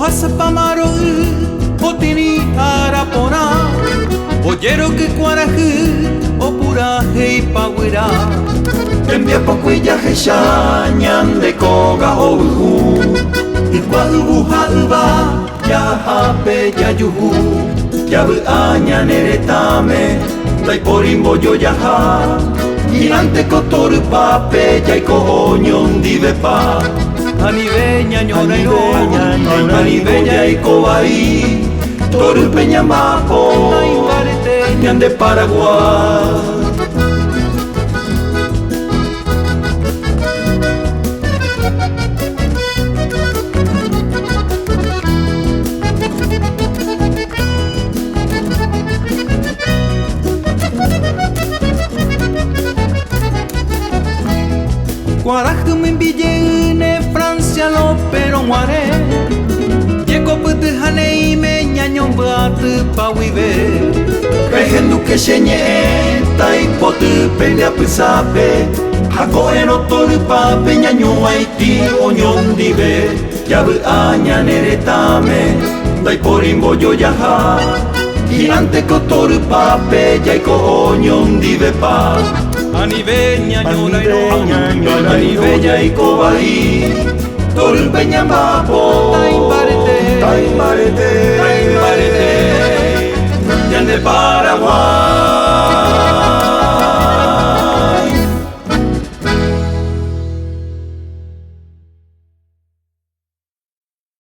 Ohasapamaro Otini Arapona Oyero que cuaraje Opura hei pawira Tembia pakuya hesha Nyande koga ohu Iguadubu halba Ya hape ya yuhu Yabu aña neretame Dai porimbo yo yaha Girante kotoru pape Yaiko onyon divepa Aniveña ñorairo Aniveña iko bai Toru peña mapo Ñande Paraguay Guaraje me envillene Francia lo pero muare Diego pute hane y me ñañon bate pa vive Rehendu que xeñe Tai potu pende a pisape Hako eno toru pape Ñaño Haiti oñon dive Yabu aña neretame Dai porimbo yo yaha Girante kotoru pape Yaiko oñon dive pa Aniveña ñorairo Aniveña iko bai Toru peña mapo Taimbarete Ñande Paraguay